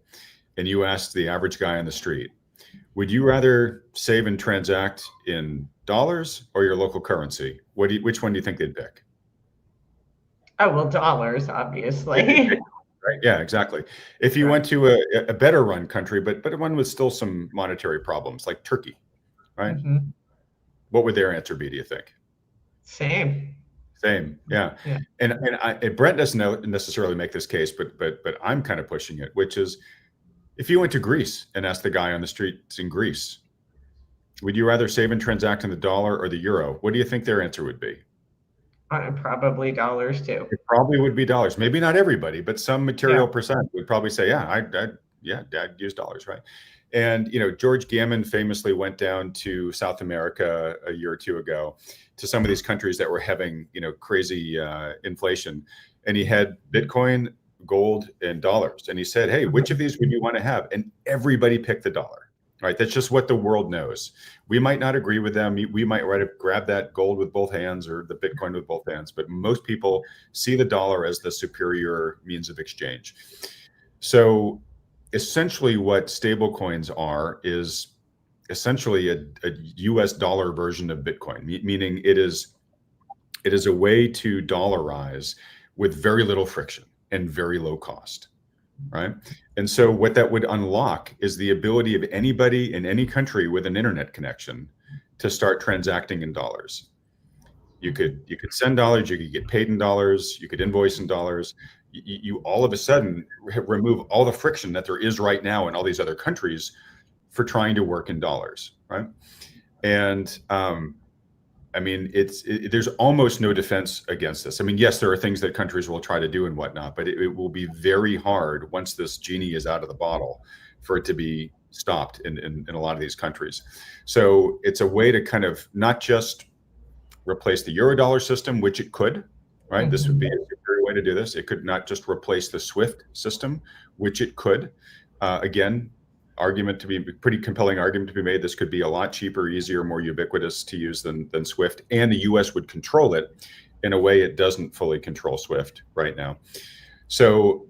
and you asked the average guy on the street, would you rather save and transact in dollars or your local currency? Which one do you think they'd pick? Oh, well, dollars, obviously. Right. Yeah, exactly. If you went to a better run country, but one with still some monetary problems, like Turkey, right? Mm-hmm. What would their answer be, do you think? Same. Yeah. And Brent doesn't necessarily make this case, but I'm kind of pushing it, which is if you went to Greece and asked the guy on the streets in Greece, would you rather save and transact in the dollar or the euro? What do you think their answer would be? Probably dollars too. It probably would be dollars. Maybe not everybody, but some material percent would probably say, I'd use dollars, right? And George Gammon famously went down to South America a year or two ago to some of these countries that were having crazy inflation, and he had Bitcoin, gold, and dollars, and he said, hey, which of these would you want to have? And everybody picked the dollar. Right, that's just what the world knows. We might not agree with them. We might grab that gold with both hands or the Bitcoin with both hands, but most people see the dollar as the superior means of exchange. So essentially what stablecoins are is essentially a US dollar version of Bitcoin, meaning it is a way to dollarize with very little friction and very low cost. Right. And so what that would unlock is the ability of anybody in any country with an internet connection to start transacting in dollars. You could send dollars, you could get paid in dollars, you could invoice in dollars, you all of a sudden remove all the friction that there is right now in all these other countries for trying to work in dollars, right? And I mean, there's almost no defense against this. I mean, yes, there are things that countries will try to do and whatnot, but it will be very hard once this genie is out of the bottle for it to be stopped in a lot of these countries. So it's a way to kind of not just replace the Eurodollar system, which it could, right? Mm-hmm. This would be a superior way to do this. It could not just replace the SWIFT system, which it could. Again, pretty compelling argument to be made. This could be a lot cheaper, easier, more ubiquitous to use than SWIFT, and the US would control it in a way it doesn't fully control SWIFT right now. So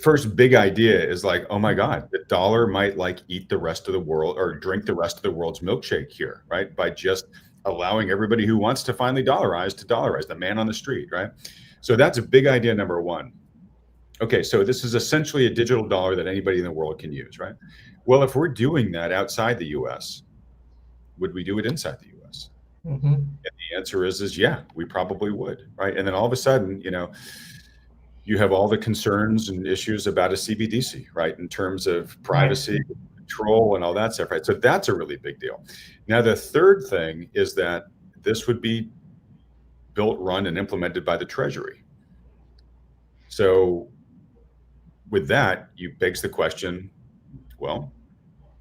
first big idea is like, oh my God, the dollar might like eat the rest of the world or drink the rest of the world's milkshake here, right? By just allowing everybody who wants to finally dollarize to dollarize, the man on the street, right? So that's a big idea number one. Okay, so this is essentially a digital dollar that anybody in the world can use, right? Well, if we're doing that outside the US, would we do it inside the US? Mm-hmm. And the answer is yeah, we probably would, right? And then all of a sudden, you have all the concerns and issues about a CBDC, right? In terms of privacy, control, and all that stuff, right? So that's a really big deal. Now, the third thing is that this would be built, run, and implemented by the Treasury. So with that, you begs the question, well,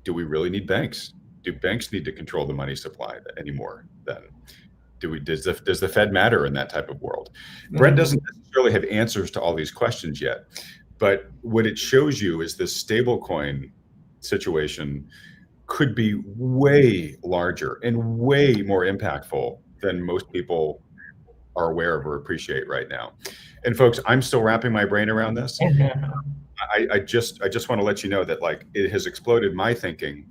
do we really need banks? Do banks need to control the money supply anymore then? Does the Fed matter in that type of world? Mm-hmm. Brent doesn't necessarily have answers to all these questions yet, but what it shows you is this stablecoin situation could be way larger and way more impactful than most people are aware of or appreciate right now. And folks, I'm still wrapping my brain around this. I just want to let you know that like it has exploded my thinking.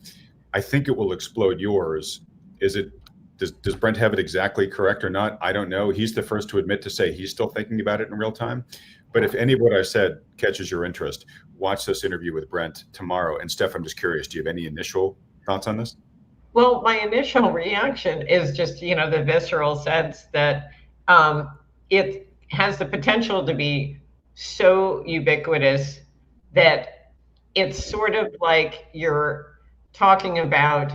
I think it will explode yours. Does Brent have it exactly correct or not? I don't know. He's the first to admit to say he's still thinking about it in real time. But if any of what I said catches your interest, watch this interview with Brent tomorrow. And Steph, I'm just curious, do you have any initial thoughts on this? Well, my initial reaction is just, the visceral sense that it has the potential to be so ubiquitous that it's sort of like you're talking about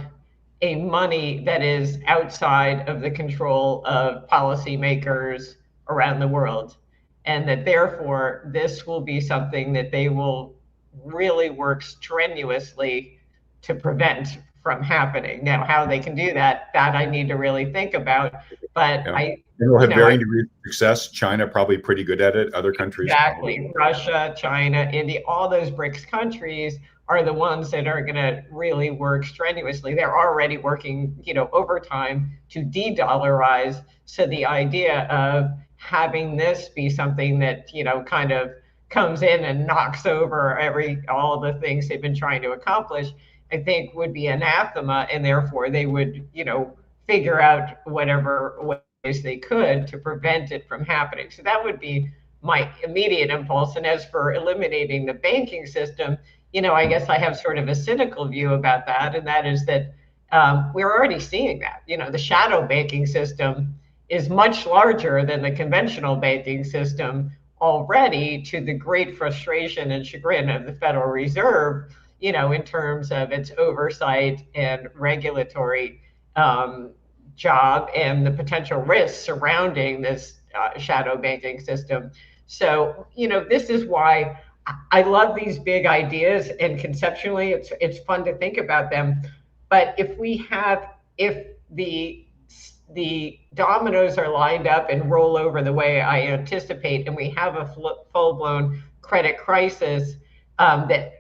a money that is outside of the control of policymakers around the world. And that therefore, this will be something that they will really work strenuously to prevent from happening. Now, how they can do that I need to really think about. But and we'll have varying degrees of success. China probably pretty good at it. Other countries. Exactly. Probably. Russia, China, India, all those BRICS countries are the ones that are going to really work strenuously. They're already working, overtime to de-dollarize. So the idea of having this be something that, kind of comes in and knocks over all of the things they've been trying to accomplish, I think would be anathema, and therefore they would, figure out whatever ways they could to prevent it from happening. So that would be my immediate impulse. And as for eliminating the banking system, I guess I have sort of a cynical view about that, and that is that we're already seeing that. The shadow banking system is much larger than the conventional banking system already, to the great frustration and chagrin of the Federal Reserve, in terms of its oversight and regulatory job and the potential risks surrounding this shadow banking system. So, this is why I love these big ideas, and conceptually it's fun to think about them. But if the dominoes are lined up and roll over the way I anticipate, and we have a full-blown credit crisis that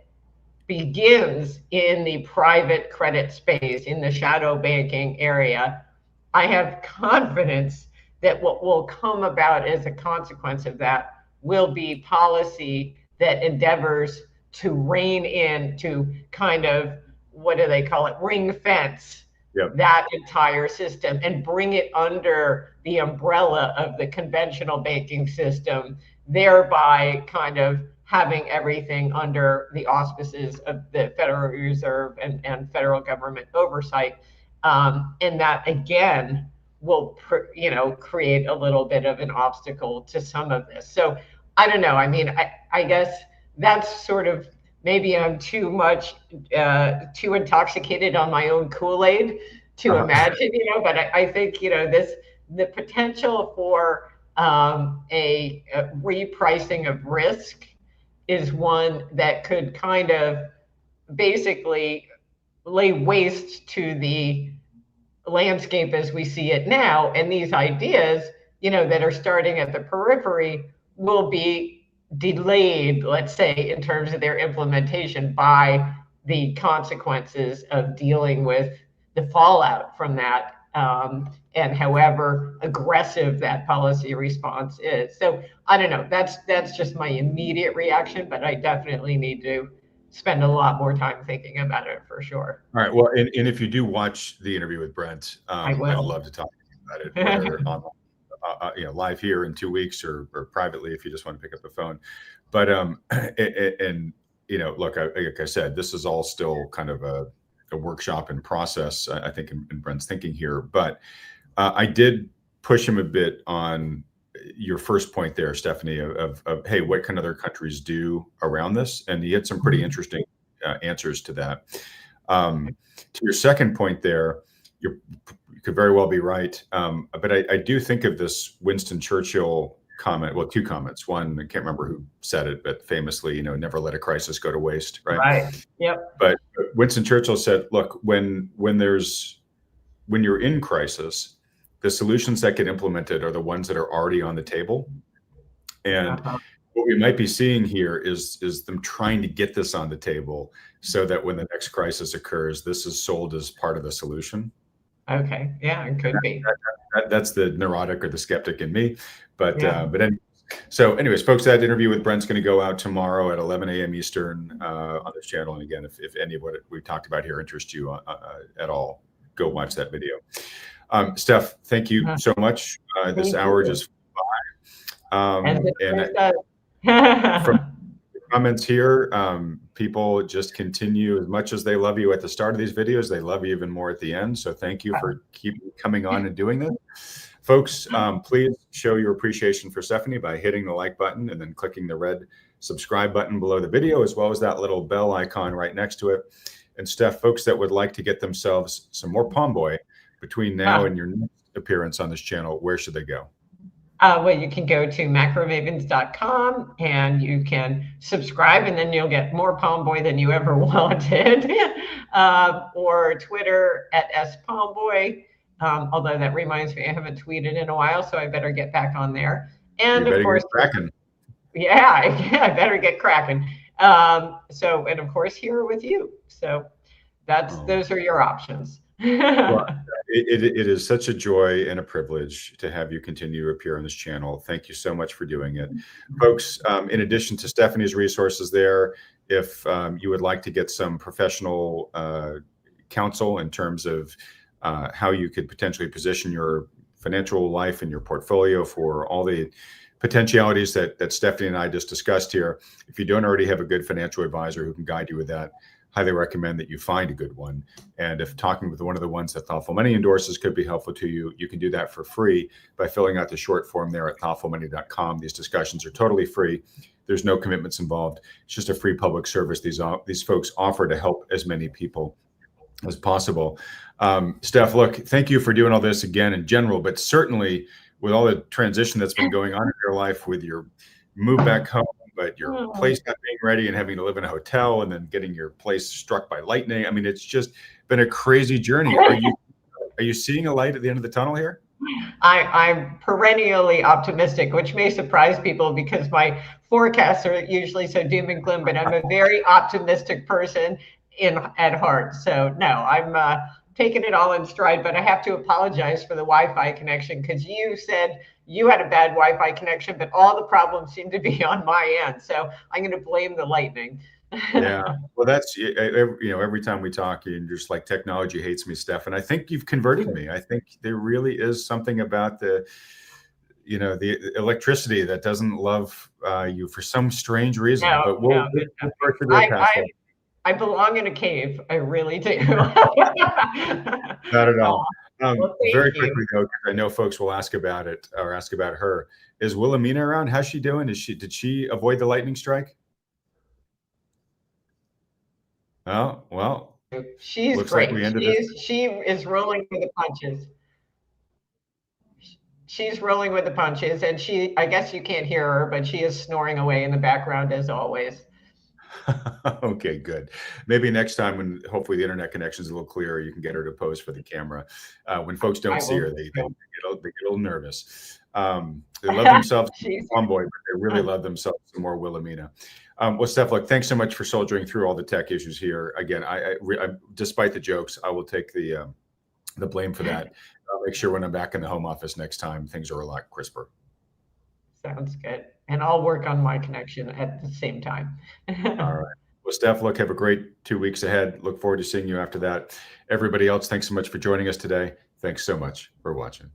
begins in the private credit space, in the shadow banking area, I have confidence that what will come about as a consequence of that will be policy that endeavors to rein in, to kind of, what do they call it, ring fence that entire system and bring it under the umbrella of the conventional banking system, thereby kind of having everything under the auspices of the Federal Reserve and federal government oversight. And that, again, will create a little bit of an obstacle to some of this. So I don't know. I mean, I guess that's sort of, maybe I'm too intoxicated on my own Kool-Aid to imagine, but I think, the potential for a repricing of risk is one that could kind of basically lay waste to the landscape as we see it now. And these ideas, that are starting at the periphery will be delayed, let's say, in terms of their implementation by the consequences of dealing with the fallout from that, and however aggressive that policy response is. So I don't know. That's just my immediate reaction, but I definitely need to spend a lot more time thinking about it for sure. All right. Well, and if you do watch the interview with Brent, I I'd will. love to talk to you about it, whether on live here in 2 weeks or privately if you just want to pick up the phone. But and look, like I said, this is all still kind of a workshop in process, I think, in Brent's thinking here. But I did push him a bit on your first point there, Stephanie, of hey, what can other countries do around this? And he had some pretty interesting answers to that. To your second point there, you could very well be right. But I do think of this Winston Churchill comment, well, two comments. One, I can't remember who said it, but famously, never let a crisis go to waste, right? Right. Yep. But Winston Churchill said, look, when you're in crisis, the solutions that get implemented are the ones that are already on the table. And what we might be seeing here is them trying to get this on the table so that when the next crisis occurs, this is sold as part of the solution. Okay. Yeah, it could be. That's the neurotic or the skeptic in me. But anyways, folks, that interview with Brent's going to go out tomorrow at 11 a.m. Eastern on this channel. And again, if any of what we talked about here interests you at all, go watch that video. Steph, thank you so much. This hour just flew by. And from the comments here, people just continue. As much as they love you at the start of these videos, they love you even more at the end. So thank you for keeping coming on and doing this. Folks, please show your appreciation for Stephanie by hitting the like button and then clicking the red subscribe button below the video, as well as that little bell icon right next to it. And Steph, folks that would like to get themselves some more Pomboy between now and your next appearance on this channel, where should they go? Well, you can go to macromavens.com and you can subscribe, and then you'll get more Pomboy than you ever wanted. Or Twitter at @spomboy. Although that reminds me, I haven't tweeted in a while, so I better get back on there. And of course, I better get cracking. And of course, here with you. So those are your options. Well, it is such a joy and a privilege to have you continue to appear on this channel. Thank you so much for doing it. Folks, in addition to Stephanie's resources there, if you would like to get some professional counsel in terms of how you could potentially position your financial life and your portfolio for all the potentialities that Stephanie and I just discussed here, if you don't already have a good financial advisor who can guide you with that, highly recommend that you find a good one. And if talking with one of the ones that Thoughtful Money endorses could be helpful to you, you can do that for free by filling out the short form there at thoughtfulmoney.com. These discussions are totally free. There's no commitments involved. It's just a free public service these folks offer to help as many people as possible. Steph, look, thank you for doing all this again in general, but certainly with all the transition that's been going on in your life with your move back home, but your place not being ready and having to live in a hotel and then getting your place struck by lightning. I mean, it's just been a crazy journey. Are you seeing a light at the end of the tunnel here? I'm perennially optimistic, which may surprise people because my forecasts are usually so doom and gloom, but I'm a very optimistic person at heart. So no, I'm taking it all in stride, but I have to apologize for the Wi-Fi connection because you said you had a bad Wi-Fi connection, but all the problems seem to be on my end. So I'm going to blame the lightning. Yeah, well, that's, every time we talk, you're just like, technology hates me, Steph. And I think you've converted me. I think there really is something about the electricity that doesn't love you for some strange reason. But we'll I belong in a cave. I really do. Not at all. Well, thank Very you. quickly though, because I know folks will ask about it or ask about her. Is Wilhelmina around? How's she doing? Did she avoid the lightning strike? Oh, well, She's looks like we great. ended this. She is rolling with the punches. She's rolling with the punches, and I guess you can't hear her, but she is snoring away in the background as always. Okay, good. Maybe next time when hopefully the internet connection is a little clearer, you can get her to pose for the camera. When folks don't see her, they get a little nervous. They love themselves Pomboy, but they really love themselves some more Wilhelmina. Well, Steph, look, thanks so much for soldiering through all the tech issues here. Again, I despite the jokes, I will take the blame for that. I'll make sure when I'm back in the home office next time, things are a lot crisper. Sounds good. And I'll work on my connection at the same time. All right. Well, Steph, look, have a great 2 weeks ahead. Look forward to seeing you after that. Everybody else, thanks so much for joining us today. Thanks so much for watching.